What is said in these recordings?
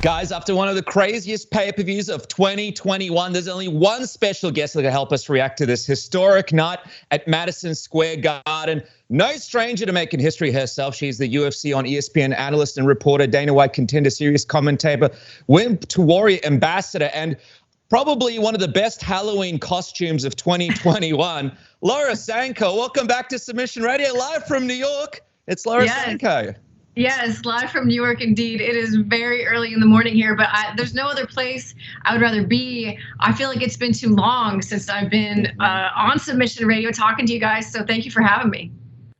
Guys, after one of the craziest pay-per-views of 2021, there's only one special guest that can help us react to this historic night at Madison Square Garden. No stranger to making history herself. She's the UFC on ESPN analyst and reporter, Dana White Contender Series commentator, Wimp to Warrior ambassador, and probably one of the best Halloween costumes of 2021, Laura Sanko. Welcome back to Submission Radio, live from New York. It's Laura Sanko. Yes, live from New York, indeed. It is very early in the morning here, but there's no other place I would rather be. I feel like it's been too long since I've been on Submission Radio talking to you guys, so thank you for having me.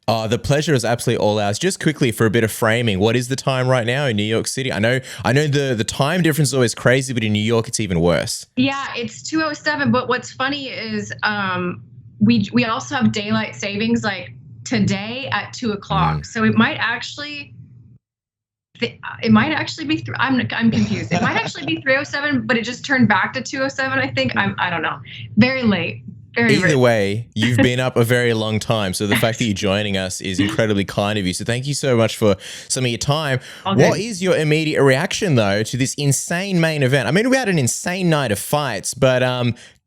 The pleasure is absolutely all ours. Just quickly for a bit of framing, what is the time right now in New York City? I know the time difference is always crazy, but in New York it's even worse. Yeah, it's 2:07. But what's funny is we also have daylight savings like today at 2 o'clock. So it might actually be. I'm confused. It might actually be 3:07, but it just turned back to 2:07. I think I don't know. Very late. Either way, you've been up a very long time. So the fact that you're joining us is incredibly kind of you. So thank you so much for some of your time. Okay. What is your immediate reaction, though, to this insane main event? I mean, we had an insane night of fights, but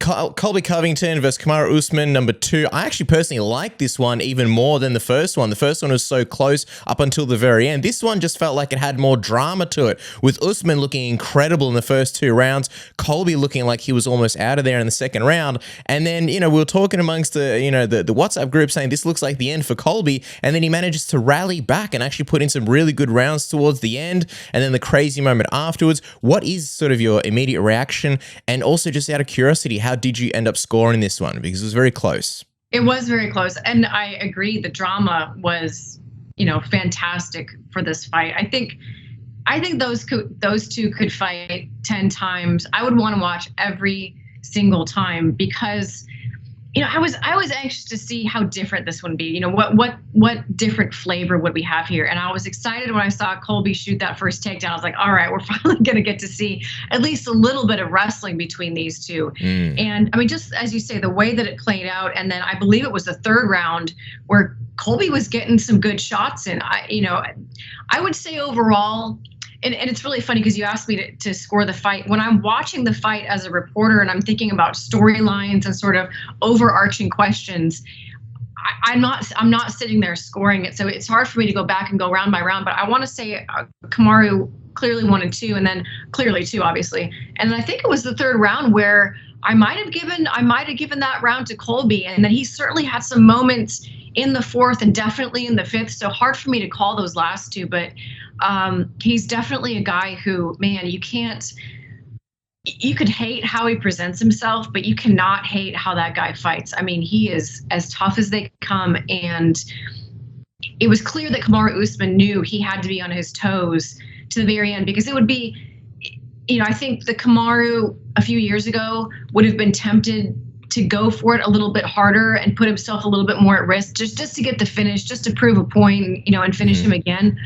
Colby Covington versus Kamaru Usman, number 2. I actually personally like this one even more than the first one. The first one was so close up until the very end. This one just felt like it had more drama to it, with Usman looking incredible in the first 2 rounds, Colby looking like he was almost out of there in the second round. And then, we were talking amongst the WhatsApp group saying this looks like the end for Colby, and then he manages to rally back and actually put in some really good rounds towards the end, and then the crazy moment afterwards. What is sort of your immediate reaction? And also, just out of curiosity, how did you end up scoring this one? Because it was very close. It was very close. And I agree. The drama was, fantastic for this fight. I think those two could fight 10 times. I would want to watch every single time because, I was anxious to see how different this would be. What different flavor would we have here? And I was excited when I saw Colby shoot that first takedown. I was like, all right, we're finally going to get to see at least a little bit of wrestling between these two. And I mean, just as you say, the way that it played out, and then I believe it was the third round where Colby was getting some good shots in. I would say overall, and it's really funny because you asked me to score the fight. When I'm watching the fight as a reporter and I'm thinking about storylines and sort of overarching questions, I'm not sitting there scoring it. So it's hard for me to go back and go round by round. But I want to say Kamaru clearly 1 and 2, and then clearly 2, obviously. And then I think it was the third round where I might have given that round to Colby, and then he certainly had some moments in the fourth and definitely in the fifth. So hard for me to call those last 2, but he's definitely a guy who, man, you could hate how he presents himself, but you cannot hate how that guy fights. I mean, he is as tough as they come, and it was clear that Kamaru Usman knew he had to be on his toes to the very end, because it would be, I think the Kamaru a few years ago would have been tempted to go for it a little bit harder and put himself a little bit more at risk, just to get the finish, just to prove a point, and finish him again.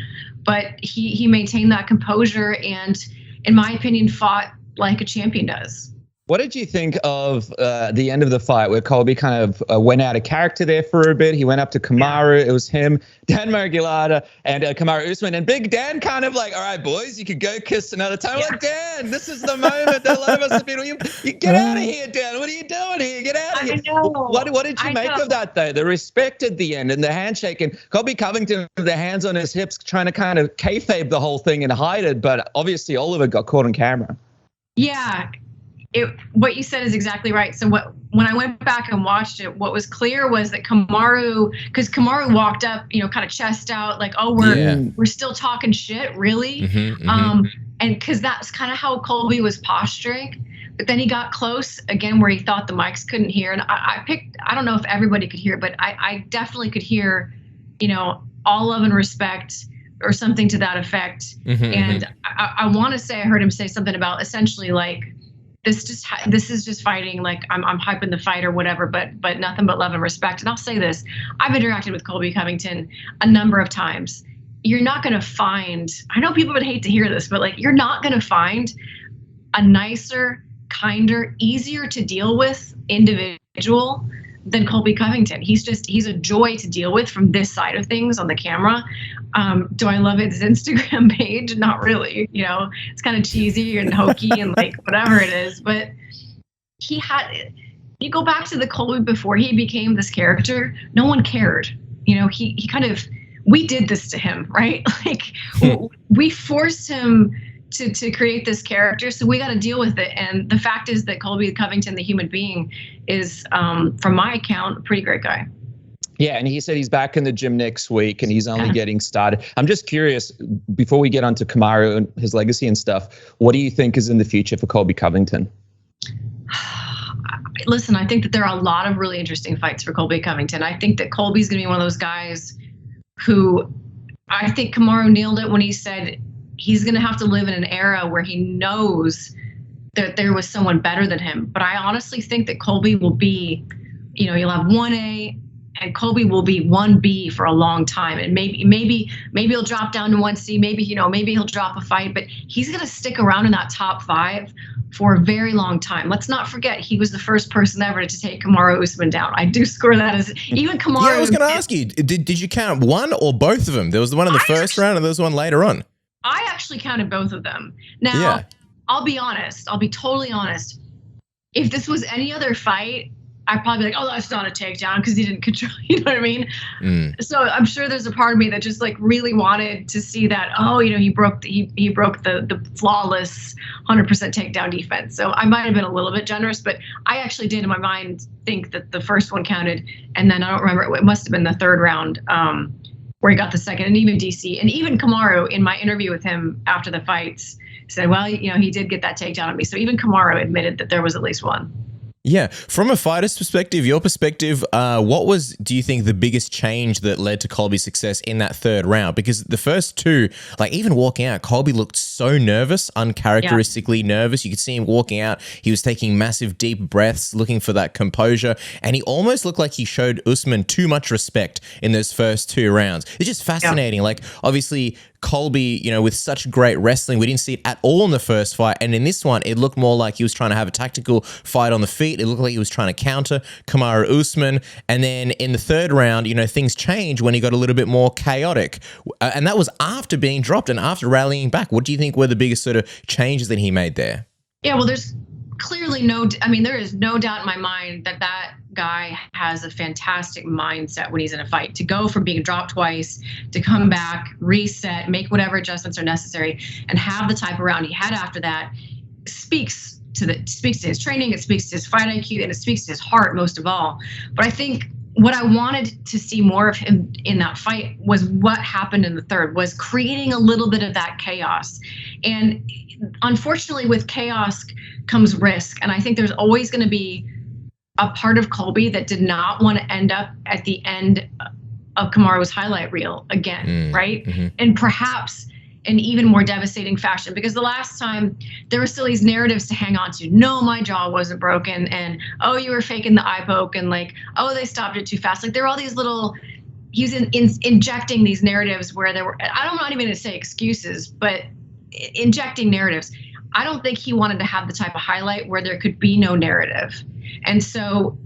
But he maintained that composure and, in my opinion, fought like a champion does. What did you think of the end of the fight where Colby kind of went out of character there for a bit? He went up to Kamaru. It was him, Dan Margulata, and Kamaru Usman. And Big Dan kind of like, all right, boys, you could go kiss another time. Like, Dan, this is the moment that a lot of us have been. You get out of here, Dan. What are you doing here? Get out of here. I know. What did you make of that, though? The respect at the end and the handshake, and Colby Covington with the hands on his hips trying to kind of kayfabe the whole thing and hide it. But obviously Oliver got caught on camera. Yeah. What you said is exactly right. So when I went back and watched it, what was clear was that because Kamaru walked up, kind of chest out, like, oh, we're still talking shit, really? And because that's kind of how Colby was posturing. But then he got close again where he thought the mics couldn't hear. And I don't know if everybody could hear, but I definitely could hear, all love and respect or something to that effect. And I want to say I heard him say something about essentially like, this is just fighting, like I'm hyping the fight or whatever, but nothing but love and respect. And I'll say this, I've interacted with Colby Covington a number of times. You're not going to find, I know people would hate to hear this, but like, you're not going to find a nicer, kinder, easier to deal with individual than Colby Covington. He's a joy to deal with from this side of things on the camera. Do I love his Instagram page? Not really. You know, it's kind of cheesy and hokey and like whatever it is. But you go back to the Colby before he became this character, no one cared. You know, he kind of, we did this to him, right? Like we forced him to create this character, so we got to deal with it. And the fact is that Colby Covington, the human being, is, from my account, a pretty great guy. Yeah, and he said he's back in the gym next week, and he's only getting started. I'm just curious, before we get onto Kamaru and his legacy and stuff, what do you think is in the future for Colby Covington? Listen, I think that there are a lot of really interesting fights for Colby Covington. I think that Colby's going to be one of those guys who, I think Kamaru nailed it when he said he's going to have to live in an era where he knows that there was someone better than him. But I honestly think that Colby will be, you know, you'll have 1A and Colby will be 1B for a long time. And maybe he'll drop down to 1C. Maybe he'll drop a fight, but he's going to stick around in that top 5 for a very long time. Let's not forget, he was the first person ever to take Kamaru Usman down. I do score that as even Kamaru. Yeah, I was going to ask you, did you count one or both of them? There was the one in the first round and there was one later on. I actually counted both of them. Now, I'll be honest. I'll be totally honest. If this was any other fight, I'd probably be like, oh, that's not a takedown because he didn't control, you know what I mean? So I'm sure there's a part of me that just like really wanted to see that, oh, you know, he broke the flawless 100% takedown defense. So I might have been a little bit generous, but I actually did in my mind think that the first one counted. And then I don't remember, it must have been the third round where he got the second, and even DC. And even Kamaru, in my interview with him after the fights, said, well, you know, he did get that takedown on me. So even Kamaru admitted that there was at least one. Yeah. From a fighter's perspective, your perspective, what was, do you think, the biggest change that led to Colby's success in that third round? Because the first two, like even walking out, Colby looked so nervous, uncharacteristically nervous. You could see him walking out. He was taking massive, deep breaths, looking for that composure. And he almost looked like he showed Usman too much respect in those first 2 rounds. It's just fascinating. Like, obviously, Colby, you know, with such great wrestling, we didn't see it at all in the first fight. And in this one, it looked more like he was trying to have a tactical fight on the feet. It looked like he was trying to counter Kamaru Usman. And then in the third round, you know, things changed when he got a little bit more chaotic. And that was after being dropped and after rallying back. What do you think were the biggest sort of changes that he made there? Yeah, well, there's clearly there is no doubt in my mind that that guy has a fantastic mindset when he's in a fight. To go from being dropped twice, to come back, reset, make whatever adjustments are necessary, and have the type of round he had after that speaks to his training, it speaks to his fight IQ, and it speaks to his heart most of all. But I think what I wanted to see more of him in that fight was what happened in the third, was creating a little bit of that chaos. And unfortunately, with chaos comes risk. And I think there's always going to be a part of Colby that did not want to end up at the end of Kamaru's highlight reel again, right? Mm-hmm. And perhaps in even more devastating fashion, because the last time there were still these narratives to hang on to. No, my jaw wasn't broken, and oh, you were faking the eye poke, and like, oh, they stopped it too fast. Like, there are all these little, he's injecting these narratives where there were, I'm not even going to say excuses, but injecting narratives. I don't think he wanted to have the type of highlight where there could be no narrative. And so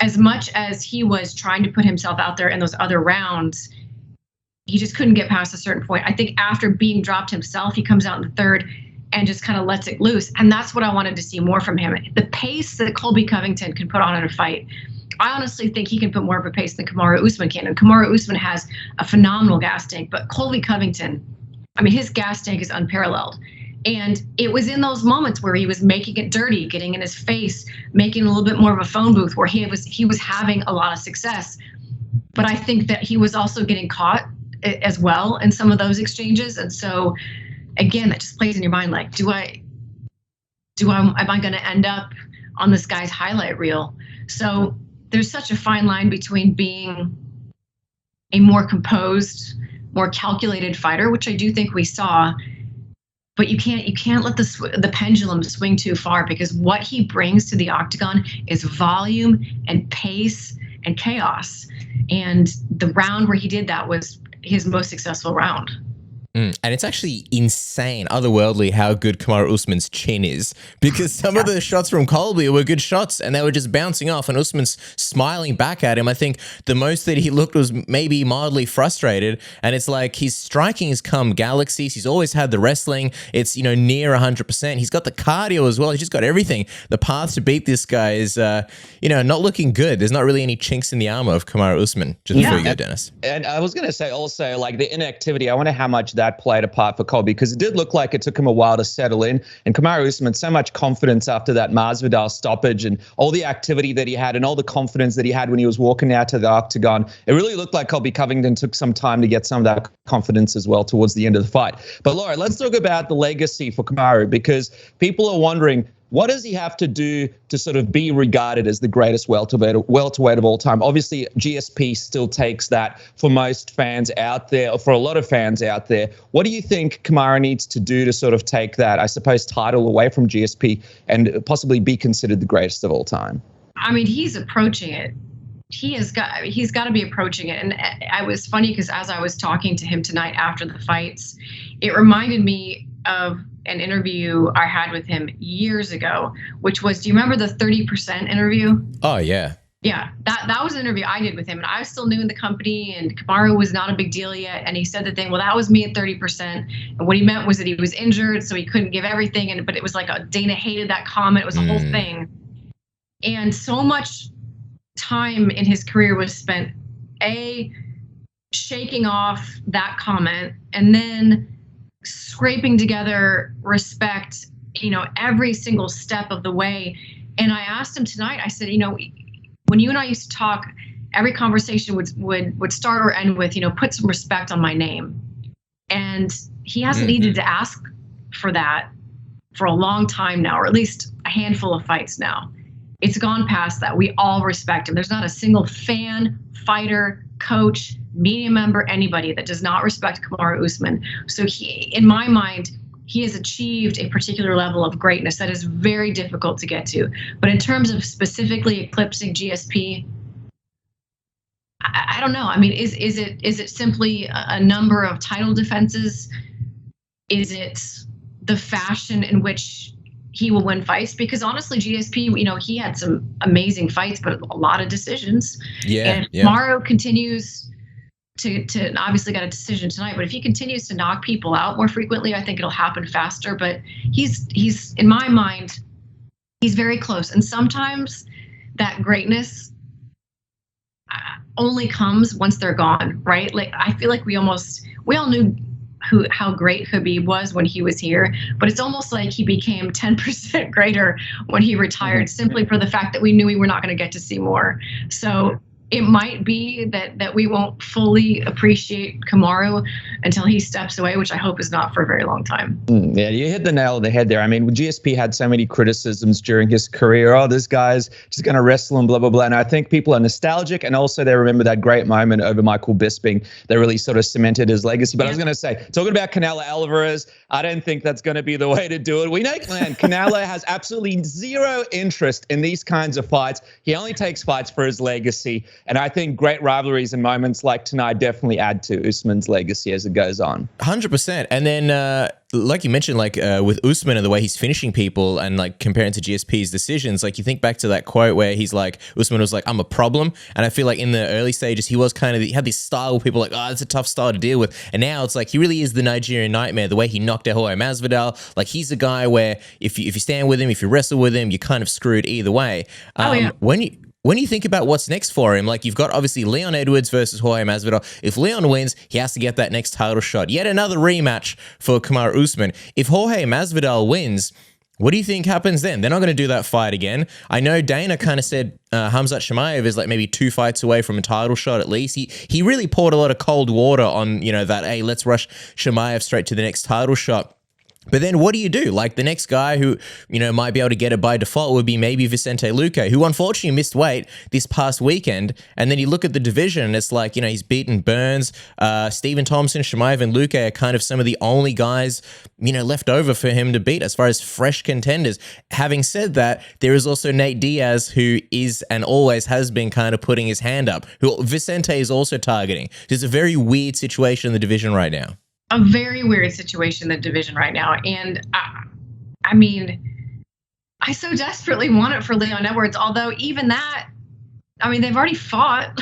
as much as he was trying to put himself out there in those other rounds, he just couldn't get past a certain point. I think after being dropped himself, he comes out in the third and just kind of lets it loose. And that's what I wanted to see more from him. The pace that Colby Covington can put on in a fight, I honestly think he can put more of a pace than Kamaru Usman can. And Kamaru Usman has a phenomenal gas tank, but Colby Covington, I mean, his gas tank is unparalleled. And it was in those moments where he was making it dirty, getting in his face, making a little bit more of a phone booth, where he was having a lot of success. But I think that he was also getting caught as well in some of those exchanges. And so, again, that just plays in your mind, like, am I going to end up on this guy's highlight reel? So there's such a fine line between being a more composed, more calculated fighter, which I do think we saw, but you can't let the pendulum swing too far, because what he brings to the octagon is volume and pace and chaos. And the round where he did that was his most successful round. And it's actually insane, otherworldly, how good Kamaru Usman's chin is, because some of the shots from Colby were good shots and they were just bouncing off and Usman's smiling back at him. I think the most that he looked was maybe mildly frustrated, and it's like his striking has come galaxies. He's always had the wrestling. It's, you know, near 100%. He's got the cardio as well. He's just got everything. The path to beat this guy is, you know, not looking good. There's not really any chinks in the armor of Kamaru Usman. Just before you go, Dennis. And I was going to say also, like, the inactivity, I wonder how much that played a part for Colby, because it did look like it took him a while to settle in. And Kamaru Usman, so much confidence after that Masvidal stoppage and all the activity that he had and all the confidence that he had when he was walking out to the octagon. It really looked like Colby Covington took some time to get some of that confidence as well towards the end of the fight. But Laura, let's talk about the legacy for Kamaru, because people are wondering, what does he have to do to sort of be regarded as the greatest welterweight of all time? Obviously, GSP still takes that for most fans out there, or for a lot of fans out there. What do you think Kamaru needs to do to sort of take that, I suppose, title away from GSP and possibly be considered the greatest of all time? I mean, he's approaching it. He's got to be approaching it. And I was funny because as I was talking to him tonight after the fights, it reminded me of an interview I had with him years ago, which was, do you remember the 30% interview? Oh, yeah. Yeah, that was an interview I did with him. And I was still new in the company and Kamaru was not a big deal yet. And he said the thing, well, that was me at 30%. And what he meant was that he was injured, so he couldn't give everything. But it was like Dana hated that comment. It was a whole thing. And so much time in his career was spent, shaking off that comment and then scraping together respect, you know, every single step of the way. And I asked him tonight, I said, you know, when you and I used to talk, every conversation would start or end with, you know, put some respect on my name. And he hasn't needed to ask for that for a long time now, or at least a handful of fights now. It's gone past that. We all respect him. There's not a single fan, fighter, coach, media member, anybody that does not respect Kamaru Usman. So he, in my mind, he has achieved a particular level of greatness that is very difficult to get to. But in terms of specifically eclipsing GSP, I don't know. I mean, is it simply a number of title defenses? Is it the fashion in which he will win fights? Because honestly, GSP, you know, he had some amazing fights, but a lot of decisions. And if Kamaru continues to obviously got a decision tonight, but if he continues to knock people out more frequently, I think it'll happen faster. But he's in my mind, he's very close. And sometimes that greatness only comes once they're gone, right? Like, I feel like we all knew how great Khabib was when he was here, but it's almost like he became 10% greater when he retired, simply for the fact that we knew we were not going to get to see more. So it might be that we won't fully appreciate Kamaru until he steps away, which I hope is not for a very long time. Yeah, you hit the nail on the head there. I mean, GSP had so many criticisms during his career. Oh, this guy's just going to wrestle and blah, blah, blah. And I think people are nostalgic, and also they remember that great moment over Michael Bisping that really sort of cemented his legacy. But I was going to say, talking about Canelo Alvarez, I don't think that's going to be the way to do it. We know, man, Canelo has absolutely zero interest in these kinds of fights. He only takes fights for his legacy. And I think great rivalries and moments like tonight definitely add to Usman's legacy as it goes on. 100%. And then, like you mentioned, like with Usman and the way he's finishing people and like comparing to GSP's decisions, like you think back to that quote where he's like, Usman was like, I'm a problem. And I feel like in the early stages, he was kind of, he had this style where people were like, oh, it's a tough style to deal with. And now it's like, he really is the Nigerian nightmare, the way he knocked out Holloway Masvidal. Like, he's a guy where if you stand with him, if you wrestle with him, you're kind of screwed either way. When you think about what's next for him, like, you've got obviously Leon Edwards versus Jorge Masvidal. If Leon wins, he has to get that next title shot. Yet another rematch for Kamaru Usman. If Jorge Masvidal wins, what do you think happens then? They're not going to do that fight again. I know Dana kind of said Khamzat Chimaev is like maybe 2 fights away from a title shot at least. He really poured a lot of cold water on, you know, that, hey, let's rush Chimaev straight to the next title shot. But then what do you do? Like, the next guy who, you know, might be able to get it by default would be maybe Vicente Luque, who unfortunately missed weight this past weekend. And then you look at the division and it's like, you know, he's beaten Burns, Stephen Thompson, Chimaev, and Luque are kind of some of the only guys, you know, left over for him to beat as far as fresh contenders. Having said that, there is also Nate Diaz, who is and always has been kind of putting his hand up, who Vicente is also targeting. It's a very weird situation in the division right now. a very weird situation in the division right now. And I mean, I so desperately want it for Leon Edwards, although even that, I mean, they've already fought.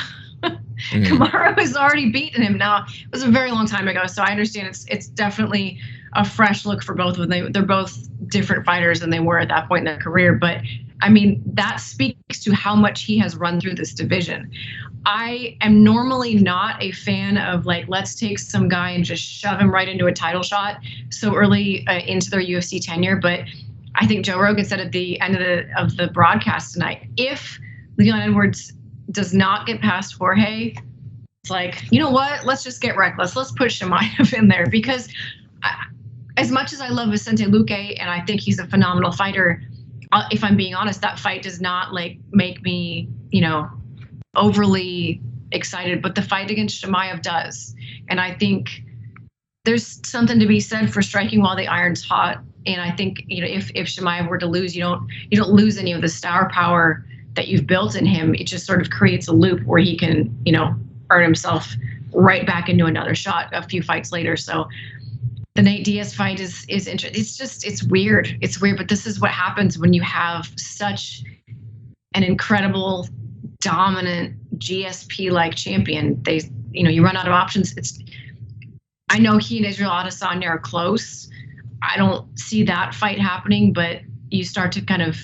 Kamaru has already beaten him. Now, it was a very long time ago, so I understand it's definitely a fresh look for both of them. They're both different fighters than they were at that point in their career. But, I mean, that speaks to how much he has run through this division. I am normally not a fan of, like, let's take some guy and just shove him right into a title shot so early into their UFC tenure. But I think Joe Rogan said at the end of the broadcast tonight, if Leon Edwards does not get past Jorge, it's like, you know what? Let's just get reckless. Let's put Chimaev in there, because as much as I love Vicente Luque and I think he's a phenomenal fighter, if I'm being honest, that fight does not like make me, overly excited. But the fight against Chimaev does, and I think there's something to be said for striking while the iron's hot. And I think if Chimaev were to lose, you don't lose any of the star power that you've built in him. It just sort of creates a loop where he can, earn himself right back into another shot a few fights later. So the Nate Diaz fight is interesting. It's weird. It's weird, but this is what happens when you have such an incredible, dominant GSP-like champion. You run out of options. I know he and Israel Adesanya are close. I don't see that fight happening, but you start to kind of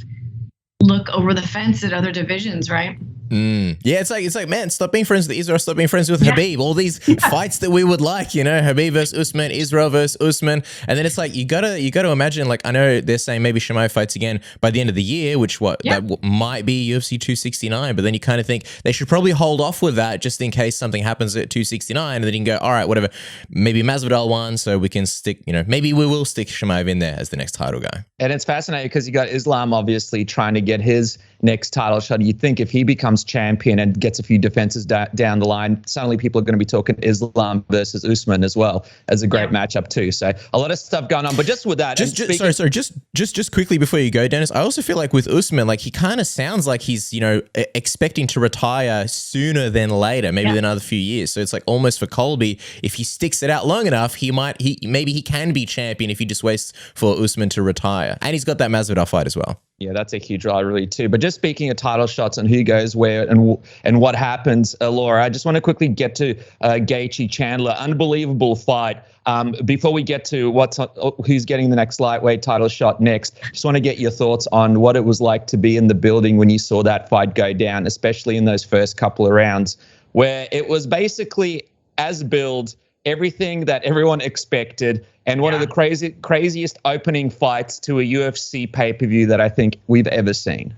look over the fence at other divisions, right? Yeah, it's like, man, stop being friends with Israel, stop being friends with Khabib. All these fights that we would like, Khabib versus Usman, Israel versus Usman, and then it's like you gotta imagine. Like, I know they're saying maybe Chimaev fights again by the end of the year, which that might be UFC 269. But then you kind of think they should probably hold off with that just in case something happens at 269, and then you can go, all right, whatever. Maybe Masvidal won, so we can stick. Maybe we will stick Chimaev in there as the next title guy. And it's fascinating because you got Islam obviously trying to get his next title shot. You think if he becomes champion and gets a few defenses down the line, suddenly people are going to be talking Islam versus Usman as well as a great matchup too. So a lot of stuff going on. But just with that, just quickly before you go, Dennis, I also feel like with Usman, like he kind of sounds like he's expecting to retire sooner than later, maybe than another few years. So it's like almost for Colby, if he sticks it out long enough, maybe he can be champion if he just waits for Usman to retire. And he's got that Masvidal fight as well. Yeah, that's a huge rivalry too. But just speaking of title shots and who goes where and what happens, Laura, I just want to quickly get to Gaethje Chandler. Unbelievable fight. Before we get to who's getting the next lightweight title shot next, just want to get your thoughts on what it was like to be in the building when you saw that fight go down, especially in those first couple of rounds, where it was basically as billed, everything that everyone expected, and one of the craziest opening fights to a UFC pay-per-view that I think we've ever seen.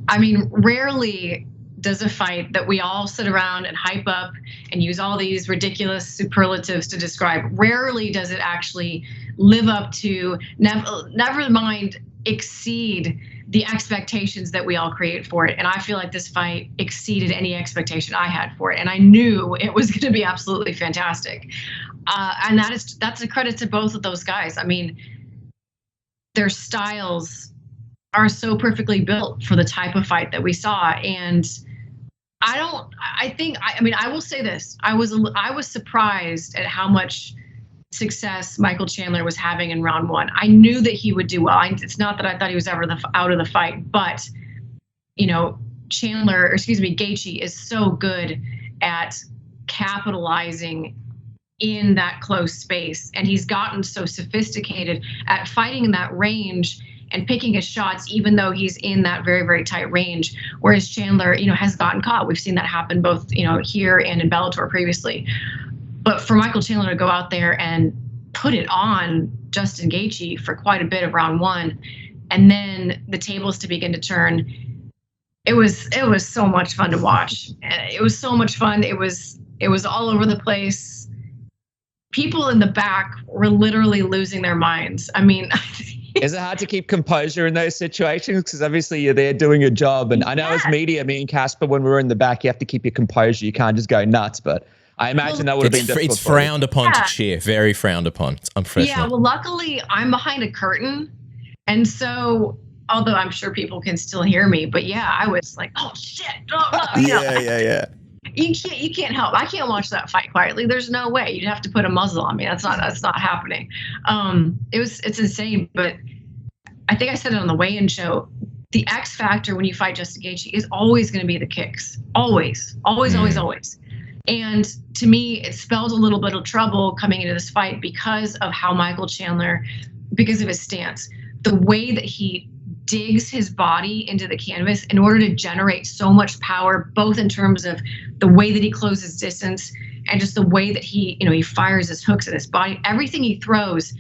I mean, rarely does a fight that we all sit around and hype up and use all these ridiculous superlatives to describe, rarely does it actually live up to, never mind exceed the expectations that we all create for it. And I feel like this fight exceeded any expectation I had for it. And I knew it was going to be absolutely fantastic. And that's a credit to both of those guys. I mean, their styles are so perfectly built for the type of fight that we saw. And I will say this. I was surprised at how much success Michael Chandler was having in round one. I knew that he would do well. It's not that I thought he was ever out of the fight, but Gaethje is so good at capitalizing in that close space, and he's gotten so sophisticated at fighting in that range and picking his shots, even though he's in that very, very tight range. Whereas Chandler, has gotten caught. We've seen that happen both, here and in Bellator previously. But for Michael Chandler to go out there and put it on Justin Gaethje for quite a bit of round one, and then the tables to begin to turn, it was so much fun to watch. It was so much fun. It was all over the place. People in the back were literally losing their minds. I mean, is it hard to keep composure in those situations? Because obviously you're there doing your job. And I know as media, me and Casper, when we were in the back, you have to keep your composure. You can't just go nuts. But I imagine that would have been difficult. It's frowned upon to cheer. Very frowned upon. It's unprofessional. Yeah, well, luckily I'm behind a curtain. And so, although I'm sure people can still hear me, but yeah, I was like, oh, shit. Yeah. You can't help. I can't watch that fight quietly. There's no way. You'd have to put a muzzle on me. That's not happening. It's insane. But I think I said it on the weigh-in show. The X factor when you fight Justin Gaethje is always going to be the kicks. Always. And to me, it spelled a little bit of trouble coming into this fight because of how Michael Chandler, because of his stance, the way that he digs his body into the canvas in order to generate so much power, both in terms of the way that he closes distance and just the way that he fires his hooks at his body. Everything he throws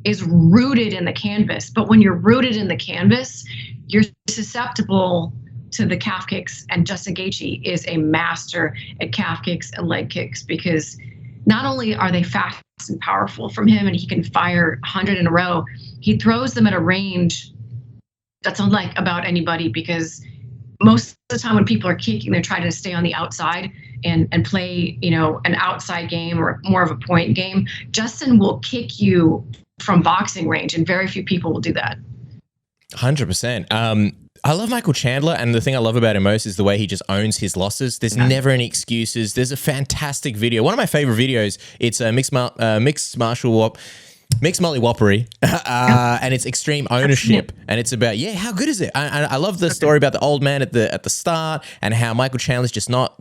is rooted in the canvas. But when you're rooted in the canvas, you're susceptible to the calf kicks. And Justin Gaethje is a master at calf kicks and leg kicks, because not only are they fast and powerful from him and he can fire 100 in a row, he throws them at a range that's unlike about anybody, because most of the time when people are kicking, they're trying to stay on the outside and play, an outside game or more of a point game. Justin will kick you from boxing range, and very few people will do that. 100%. I love Michael Chandler, and the thing I love about him most is the way he just owns his losses. There's never any excuses. There's a fantastic video. One of my favorite videos. It's a mixed Molly Whoppery, and it's extreme ownership, and it's about how good is it? I love the story about the old man at the start, and how Michael Chandler's just not,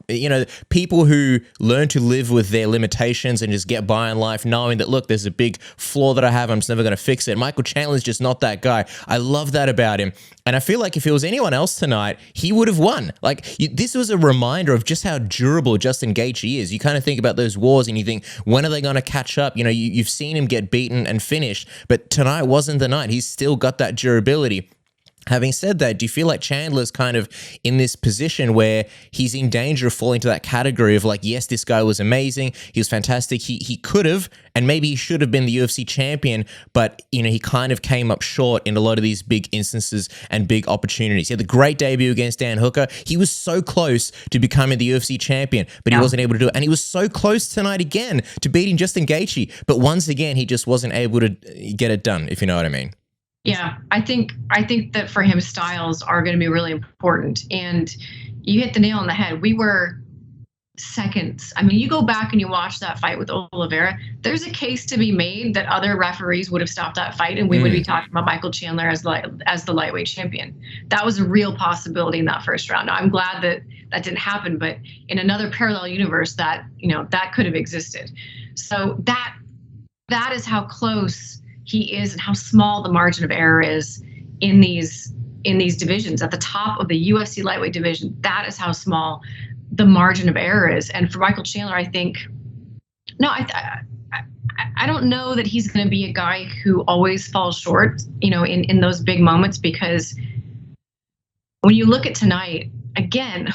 people who learn to live with their limitations and just get by in life, knowing that, look, there's a big flaw that I have, I'm just never going to fix it. Michael Chandler's just not that guy. I love that about him, and I feel like if it was anyone else tonight, he would have won. This was a reminder of just how durable Justin Gaethje is. You kind of think about those wars, and you think, when are they going to catch up? You've seen him get beaten and finished, but tonight wasn't the night. He's still got that durability. Having said that, do you feel like Chandler's kind of in this position where he's in danger of falling to that category of yes, this guy was amazing, he was fantastic, he could have, and maybe he should have been the UFC champion, but he kind of came up short in a lot of these big instances and big opportunities. He had the great debut against Dan Hooker. He was so close to becoming the UFC champion, but he wasn't able to do it. And he was so close tonight again to beating Justin Gaethje, but once again, he just wasn't able to get it done, if you know what I mean. Yeah, I think that for him, styles are going to be really important. And you hit the nail on the head. We were seconds. I mean, you go back and you watch that fight with Oliveira, there's a case to be made that other referees would have stopped that fight, and we would be talking about Michael Chandler as the lightweight champion. That was a real possibility in that first round. Now, I'm glad that didn't happen, but in another parallel universe, that could have existed. So that is how close he is and how small the margin of error is in these divisions. At the top of the UFC lightweight division, that is how small the margin of error is. And for Michael Chandler, I think, I don't know that he's going to be a guy who always falls short, in those big moments, because when you look at tonight, again,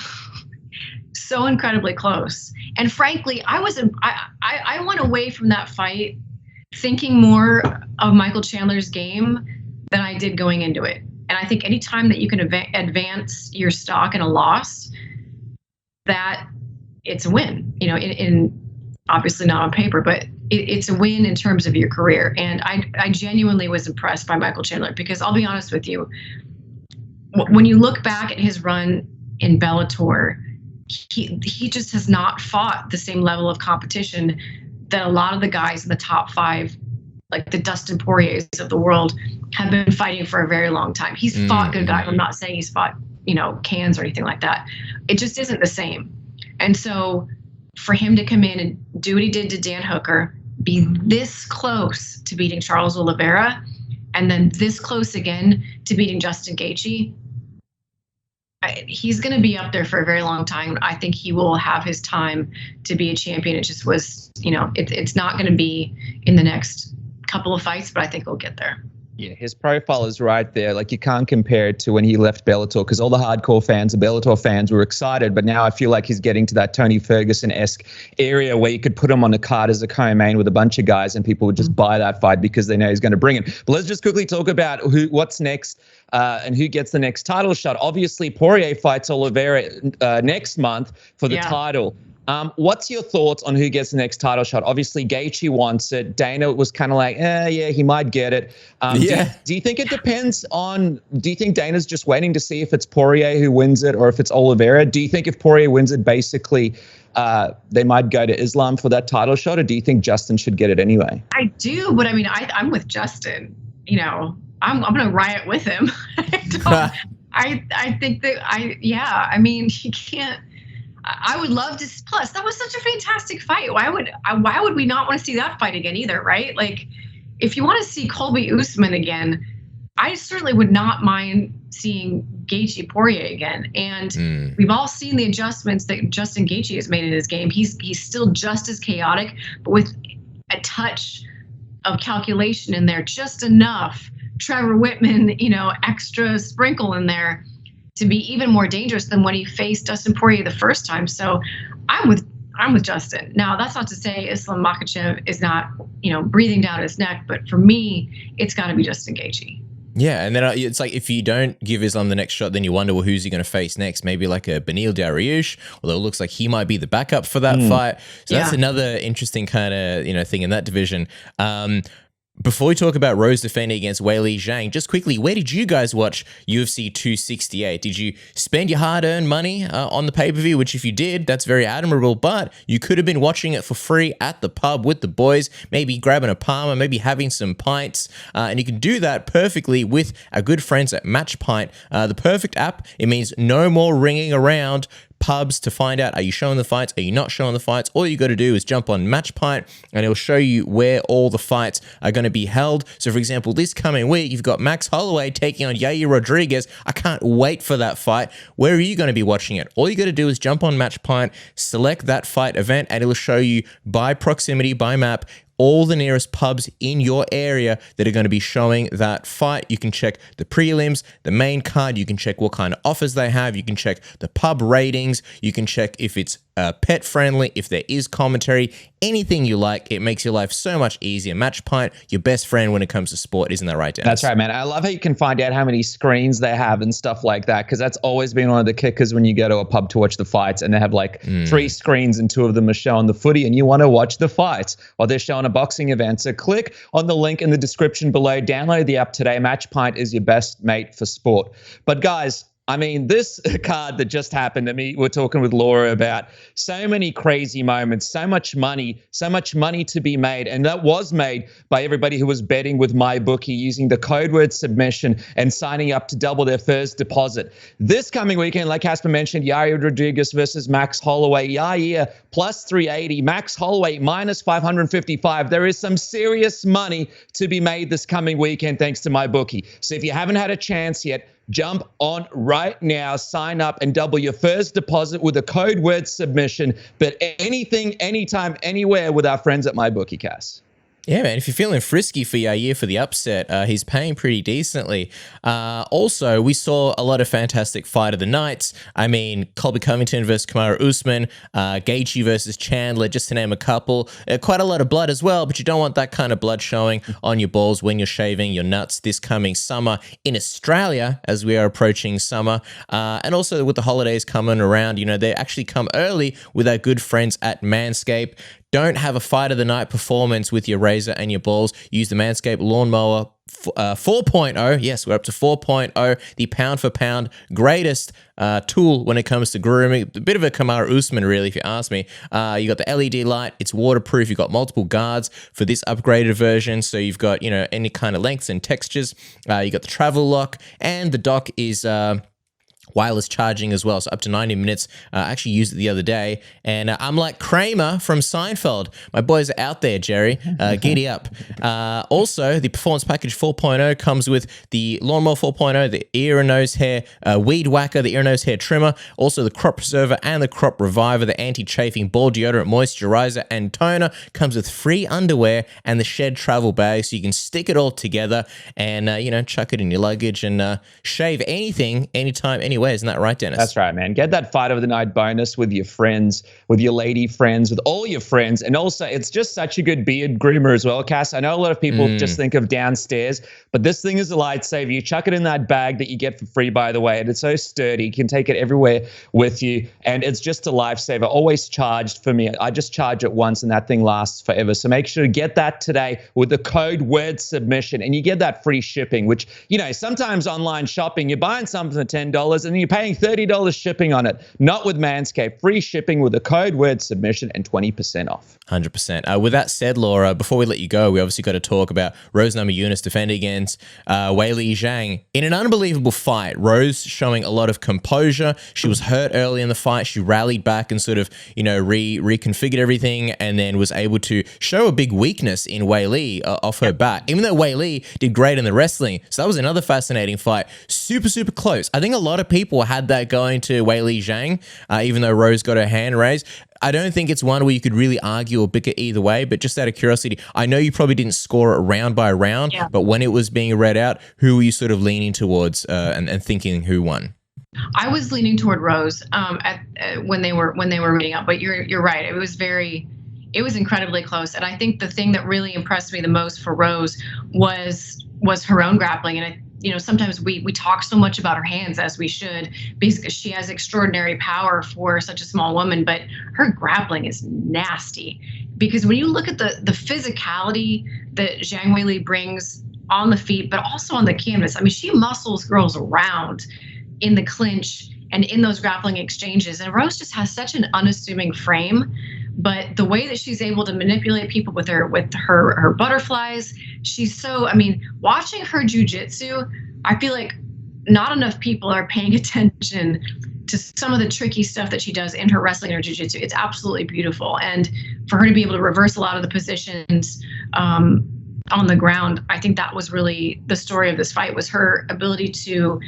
so incredibly close. And frankly, I went away from that fight thinking more of Michael Chandler's game than I did going into it. And I think anytime that you can advance your stock in a loss, that it's a win, in obviously not on paper, but it's a win in terms of your career. And I genuinely was impressed by Michael Chandler, because I'll be honest with you, when you look back at his run in Bellator, he just has not fought the same level of competition that a lot of the guys in the top 5, like the Dustin Poiriers of the world, have been fighting for a very long time. He's fought good guys. I'm not saying he's fought, cans or anything like that. It just isn't the same. And so for him to come in and do what he did to Dan Hooker, be this close to beating Charles Oliveira, and then this close again to beating Justin Gaethje, he's going to be up there for a very long time. I think he will have his time to be a champion. It just was, it's not going to be in the next couple of fights, but I think he'll get there. Yeah, his profile is right there. You can't compare it to when he left Bellator, because all the hardcore fans, the Bellator fans, were excited. But now I feel like he's getting to that Tony Ferguson-esque area where you could put him on the card as a co-main with a bunch of guys, and people would just buy that fight because they know he's going to bring it. But let's just quickly talk about what's next and who gets the next title shot. Obviously, Poirier fights Oliveira next month for the title. What's your thoughts on who gets the next title shot? Obviously, Gaethje wants it. Dana was kind of like, yeah, he might get it. Do you think it depends on, do you think Dana's just waiting to see if it's Poirier who wins it or if it's Oliveira? Do you think if Poirier wins it, basically they might go to Islam for that title shot, or do you think Justin should get it anyway? I do, but I mean, I'm with Justin. You know, I'm going to riot with him. I think that I mean, he can't. I would love to. Plus, that was such a fantastic fight. Why would we not want to see that fight again either, right? Like, if you want to see Colby Usman again, I certainly would not mind seeing Gaethje Poirier again. And we've all seen the adjustments that Justin Gaethje has made in his game. He's still just as chaotic, but with a touch of calculation in there, just enough Trevor Whitman, extra sprinkle in there to be even more dangerous than when he faced Dustin Poirier the first time. So I'm with Justin. Now, that's not to say Islam Makhachev is not, breathing down his neck, but for me, it's got to be Justin Gaethje. Yeah, and then it's like if you don't give Islam the next shot, then you wonder, well, who's he going to face next? Maybe like a Beneil Dariush, although it looks like he might be the backup for that fight. So that's another interesting kind of thing in that division. Before we talk about Rose defending against Weili Zhang, just quickly, where did you guys watch UFC 268? Did you spend your hard-earned money on the pay-per-view, which if you did, that's very admirable, but you could have been watching it for free at the pub with the boys, maybe grabbing a Palmer, maybe having some pints, and you can do that perfectly with our good friends at Match Pint. The perfect app. It means no more ringing around pubs to find out, are you showing the fights? Are you not showing the fights? All you got to do is jump on Match Pint and it'll show you where all the fights are going to be held. So for example, this coming week, you've got Max Holloway taking on Yair Rodriguez. I can't wait for that fight. Where are you going to be watching it? All you got to do is jump on Match Pint, select that fight event, and it'll show you by proximity, by map, all the nearest pubs in your area that are going to be showing that fight. You can check the prelims, the main card. You can check what kind of offers they have. You can check the pub ratings. You can check if it's pet friendly, if there is commentary, anything you like. It makes your life so much easier. Match Pint, your best friend when it comes to sport. Isn't that right, Dennis? That's right, man. I love how you can find out how many screens they have and stuff like that, because that's always been one of the kickers when you go to a pub to watch the fights and they have like 3 screens and 2 of them are showing the footy and you want to watch the fights, or they're showing a boxing event. So click on the link in the description below. Download the app today. Match Pint is your best mate for sport. But guys, I mean, this card that just happened to me, we're talking with Laura about so many crazy moments, so much money to be made. And that was made by everybody who was betting with MyBookie using the code word submission and signing up to double their first deposit. This coming weekend, like Casper mentioned, Yair Rodriguez versus Max Holloway. Yair plus 380, Max Holloway minus 555. There is some serious money to be made this coming weekend thanks to MyBookie. So if you haven't had a chance yet, jump on right now, sign up and double your first deposit with a code word submission. But anything, anytime, anywhere with our friends at MyBookie, Cass. Yeah, man, if you're feeling frisky for Yair for the upset, he's paying pretty decently. Also, we saw a lot of fantastic fight of the nights. I mean, Colby Covington versus Kamaru Usman, Gaethje versus Chandler, just to name a couple. Quite a lot of blood as well, but you don't want that kind of blood showing on your balls when you're shaving your nuts this coming summer in Australia, as we are approaching summer. And also with the holidays coming around, they actually come early with our good friends at Manscaped. Don't have a fight of the night performance with your razor and your balls. Use the Manscaped Lawnmower 4.0. Yes, we're up to 4.0, the pound for pound greatest tool when it comes to grooming. A bit of a Kamaru Usman, really, if you ask me. You got the LED light. It's waterproof. You've got multiple guards for this upgraded version. So you've got, any kind of lengths and textures. You got the travel lock, and the dock is wireless charging as well, so up to 90 minutes. I actually used it the other day, and I'm like Kramer from Seinfeld. My boys are out there, Jerry. Giddy up. Also, the Performance Package 4.0 comes with the Lawnmower 4.0, the ear and nose hair weed whacker, the ear and nose hair trimmer, also the crop preserver and the crop reviver, the anti-chafing ball deodorant, moisturizer, and toner. Comes with free underwear and the shed travel bag, so you can stick it all together and, chuck it in your luggage and shave anything, anytime, anywhere anywhere. Isn't that right, Dennis? That's right, man. Get that fight of the night bonus with your friends, with your lady friends, with all your friends. And also, it's just such a good beard groomer as well, Cass. I know a lot of people just think of downstairs, but this thing is a lightsaver. You chuck it in that bag that you get for free, by the way, and it's so sturdy. You can take it everywhere with you, and it's just a lifesaver. Always charged for me. I just charge it once, and that thing lasts forever. So make sure to get that today with the code word submission, and you get that free shipping, which, you know, sometimes online shopping, you're buying something for $10 and you're paying $30 shipping on it. Not with Manscaped. Free shipping with the code word submission and 20% off. 100%. With that said, Laura, before we let you go, we obviously got to talk about Rose Namajunas defending against Weili Zhang in an unbelievable fight. Rose showing a lot of composure. She was hurt early in the fight. She rallied back and sort of, you know, reconfigured everything, and then was able to show a big weakness in Weili off her back, even though Weili did great in the wrestling. So that was another fascinating fight. Super, super close. I think a lot of people had that going to Weili Zhang, even though Rose got her hand raised. I don't think it's one where you could really argue or bicker either way, but just out of curiosity, I know you probably didn't score it round by round, but when it was being read out, who were you sort of leaning towards and thinking who won? I was leaning toward Rose when they were reading out, but you're right. It was incredibly close, and I think the thing that really impressed me the most for Rose was her own grappling. And you know, sometimes we talk so much about her hands, as we should, because she has extraordinary power for such a small woman, but her grappling is nasty. Because when you look at the physicality that Zhang Weili brings on the feet, but also on the canvas, I mean, she muscles girls around in the clinch and in those grappling exchanges. And Rose just has such an unassuming frame, but the way that she's able to manipulate people with her butterflies, she's so, I mean, watching her jujitsu, I feel like not enough people are paying attention to some of the tricky stuff that she does in her wrestling and her jiu-jitsu. It's absolutely beautiful. And for her to be able to reverse a lot of the positions on the ground, I think that was really the story of this fight, was her ability to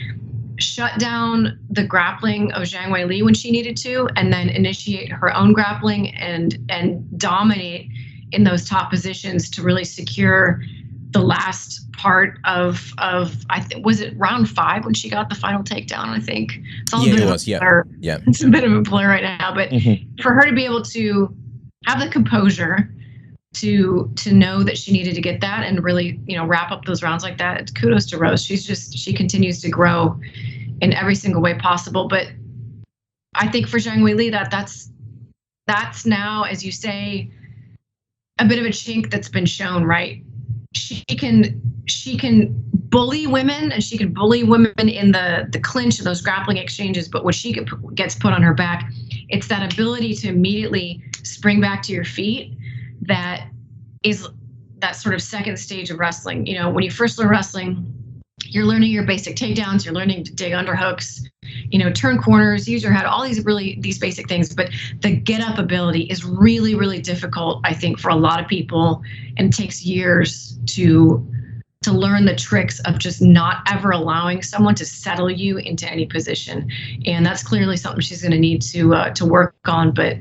shut down the grappling of Zhang Weili when she needed to, and then initiate her own grappling and dominate in those top positions to really secure the last part of I think, was it round 5 when she got the final takedown? I think it's all a bit of a blur. Yeah, it's a bit of a blur right now. But for her to be able to have the composure to know that she needed to get that and really, you know, wrap up those rounds like that, kudos to Rose. She continues to grow in every single way possible. But I think for Zhang Weili, that's now, as you say, a bit of a chink that's been shown, right? She can bully women, and she can bully women in the clinch of those grappling exchanges. But when she gets put on her back, it's that ability to immediately spring back to your feet that is that sort of second stage of wrestling. You know, when you first learn wrestling, you're learning your basic takedowns, you're learning to dig underhooks, you know, turn corners, use your head, all these basic things. But the get up ability is really, really difficult, I think, for a lot of people, and it takes years to learn the tricks of just not ever allowing someone to settle you into any position. And that's clearly something she's going to need to work on. But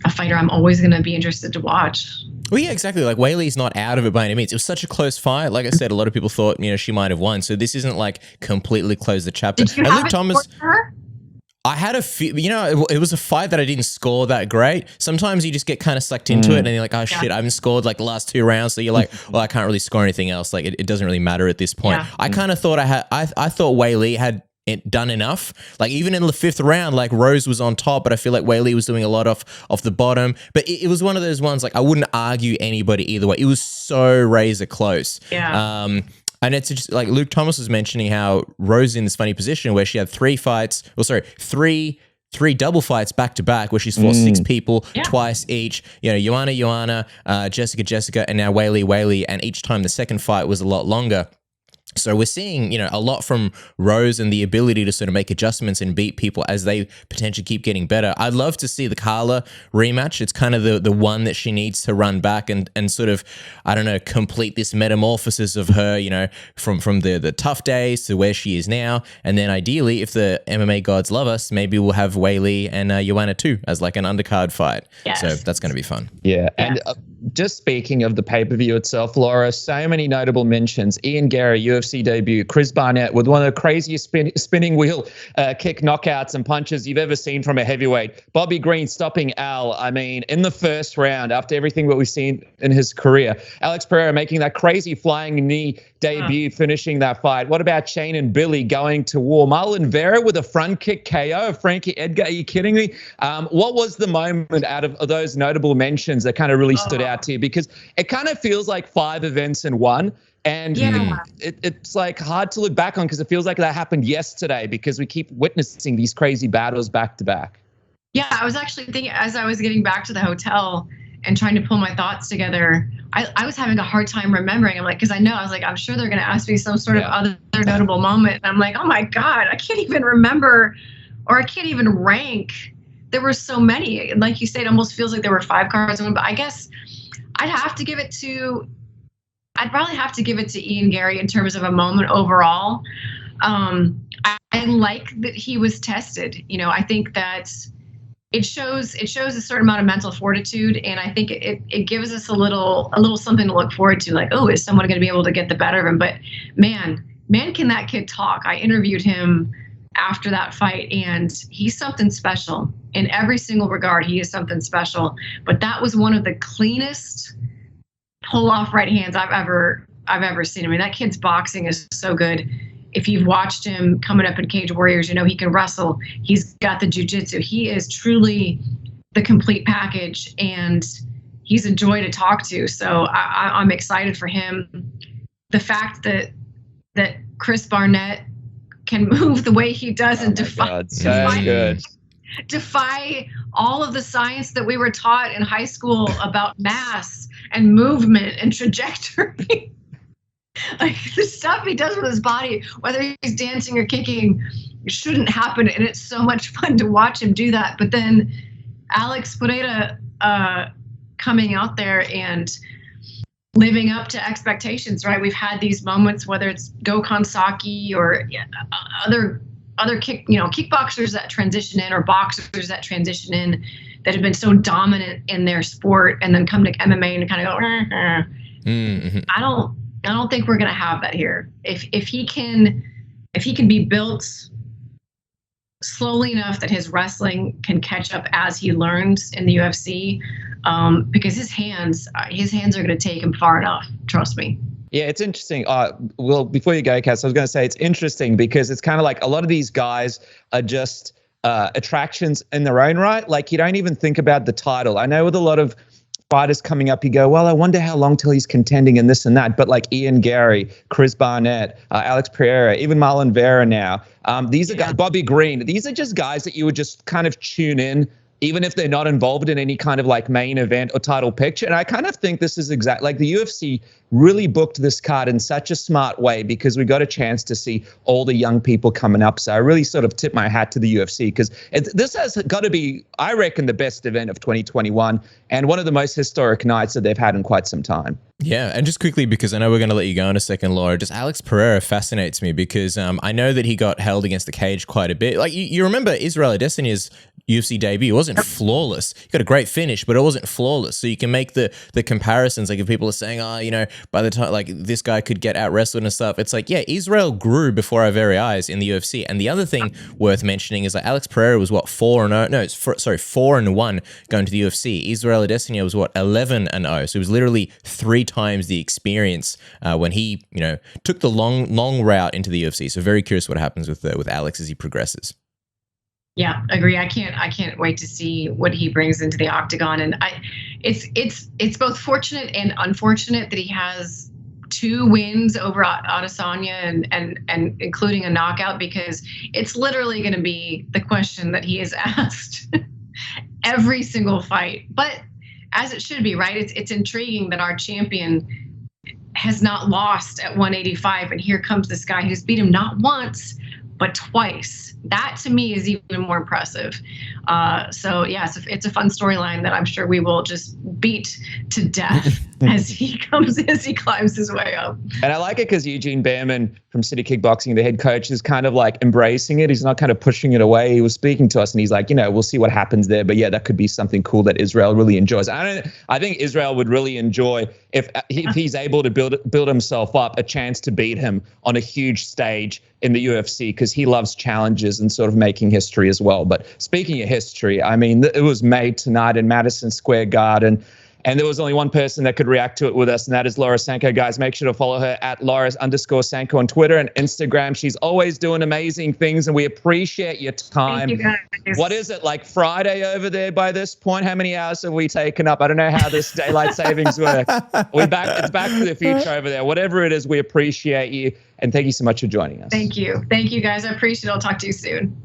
a fighter I'm always going to be interested to watch. Well, yeah, exactly. Like, Weili's not out of it by any means. It was such a close fight. Like I said, a lot of people thought, you know, she might have won. So this isn't like completely closed the chapter. Did you have Luke Thomas, for her? I had you know, it was a fight that I didn't score that great. Sometimes you just get kind of sucked into it, and you're like, oh shit, I haven't scored like the last 2 rounds. So you're like, well, I can't really score anything else. Like, it doesn't really matter at this point. Yeah. I kind of thought I thought Weili had it done enough. Like, even in the 5th round, like, Rose was on top, but I feel like Weili was doing a lot off the bottom. But it was one of those ones, like, I wouldn't argue anybody either way. It was so razor close. Yeah. And it's just like Luke Thomas was mentioning how Rose is in this funny position where she had 3 double fights back to back, where she's fought 6 people twice each. You know, Joanna, Jessica, and now Weili, and each time the second fight was a lot longer. So we're seeing, you know, a lot from Rose and the ability to sort of make adjustments and beat people as they potentially keep getting better. I'd love to see the Carla rematch. It's kind of the one that she needs to run back and sort of, I don't know, complete this metamorphosis of her, you know, from the tough days to where she is now. And then ideally, if the MMA gods love us, maybe we'll have Weili and Joanna too as like an undercard fight. Yes. So that's going to be fun. Yeah. And just speaking of the pay-per-view itself, Laura, so many notable mentions. Ian Gary, UFC debut. Chris Barnett with one of the craziest spinning wheel kick knockouts and punches you've ever seen from a heavyweight. Bobby Green stopping Al, I mean, in the first round after everything that we've seen in his career. Alex Pereira making that crazy flying knee debut, finishing that fight. What about Shane and Billy going to war? Marlon Vera with a front kick KO of Frankie Edgar. Are you kidding me? What was the moment out of those notable mentions that kind of really stood out to you? Because it kind of feels like 5 events in one. And it's like hard to look back on because it feels like that happened yesterday because we keep witnessing these crazy battles back to back. Yeah, I was actually thinking as I was getting back to the hotel and trying to pull my thoughts together, I was having a hard time remembering. I'm like, because I was like, I'm sure they're going to ask me some sort of other notable moment. And I'm like, oh my God, I can't even remember, or I can't even rank. There were so many. And like you said, it almost feels like there were 5 cards in one, but I guess I'd probably have to give it to Ian Gary in terms of a moment overall. I like that he was tested. You know, I think that it shows a certain amount of mental fortitude, and I think it gives us a little something to look forward to. Like, oh, is someone going to be able to get the better of him? But man, can that kid talk? I interviewed him after that fight, and he's something special in every single regard. He is something special. But that was one of the cleanest pull-off right hands I've ever seen. I mean, that kid's boxing is so good. If you've watched him coming up in Cage Warriors, you know he can wrestle. He's got the jiu-jitsu. He is truly the complete package, and he's a joy to talk to. So I'm excited for him. The fact that Chris Barnett can move the way he does and defy all of the science that we were taught in high school about mass and movement and trajectory. Like the stuff he does with his body, whether he's dancing or kicking, shouldn't happen. And it's so much fun to watch him do that. But then Alex Pereira coming out there and living up to expectations, right? We've had these moments, whether it's Gokhan Saki or other kickboxers that transition in or boxers that transition in that have been so dominant in their sport and then come to MMA and kind of go, I don't think we're going to have that here. If he can be built slowly enough that his wrestling can catch up as he learns in the UFC, because his hands are going to take him far enough. Trust me. Yeah, it's interesting. Well, before you go, Cass, I was going to say it's interesting because it's kind of like a lot of these guys are just attractions in their own right. Like you don't even think about the title. I know with a lot of fighters coming up, you go, well, I wonder how long till he's contending and this and that. But like Ian Gary, Chris Barnett, Alex Pereira, even Marlon Vera now. These are guys, Bobby Green. These are just guys that you would just kind of tune in, even if they're not involved in any kind of like main event or title picture. And I kind of think this is exact, like the UFC really booked this card in such a smart way because we got a chance to see all the young people coming up. So I really sort of tip my hat to the UFC because this has got to be, I reckon, the best event of 2021 and one of the most historic nights that they've had in quite some time. Yeah, and just quickly, because I know we're going to let you go in a second, Laura, just Alex Pereira fascinates me because I know that he got held against the cage quite a bit. Like, you remember Israel Adesanya's UFC debut, it wasn't flawless. He got a great finish, but it wasn't flawless. So you can make the comparisons, like if people are saying, by the time, like, this guy could get out-wrestled and stuff, it's like, yeah, Israel grew before our very eyes in the UFC. And the other thing worth mentioning is that Alex Pereira was, 4-1 going to the UFC. Israel Adesanya was, 11-0. So it was literally 3 times the experience when he, took the long route into the UFC. So very curious what happens with Alex as he progresses. Yeah, agree. I can't wait to see what he brings into the octagon. And it's both fortunate and unfortunate that he has 2 wins over Adesanya and including a knockout, because it's literally going to be the question that he is asked every single fight. But as it should be, right? It's intriguing that our champion has not lost at 185, and here comes this guy who's beat him not once but twice. That to me is even more impressive. So yeah, it's a fun storyline that I'm sure we will just beat to death. as he climbs his way up. And I like it because Eugene Behrman from City Kickboxing, the head coach, is kind of like embracing it. He's not kind of pushing it away. He was speaking to us and he's like, we'll see what happens there. But yeah, that could be something cool that Israel really enjoys. I think Israel would really enjoy if he's able to build himself up a chance to beat him on a huge stage in the UFC, because he loves challenges and sort of making history as well. But speaking of history, I mean, it was made tonight in Madison Square Garden. And there was only one person that could react to it with us, and that is Laura Sanko. Guys, make sure to follow her at Laura_Sanko on Twitter and Instagram. She's always doing amazing things, and we appreciate your time. Thank you, guys. What is it, like Friday over there by this point? How many hours have we taken up? I don't know how this daylight savings works. It's back to the future over there. Whatever it is, we appreciate you, and thank you so much for joining us. Thank you. Thank you, guys. I appreciate it. I'll talk to you soon.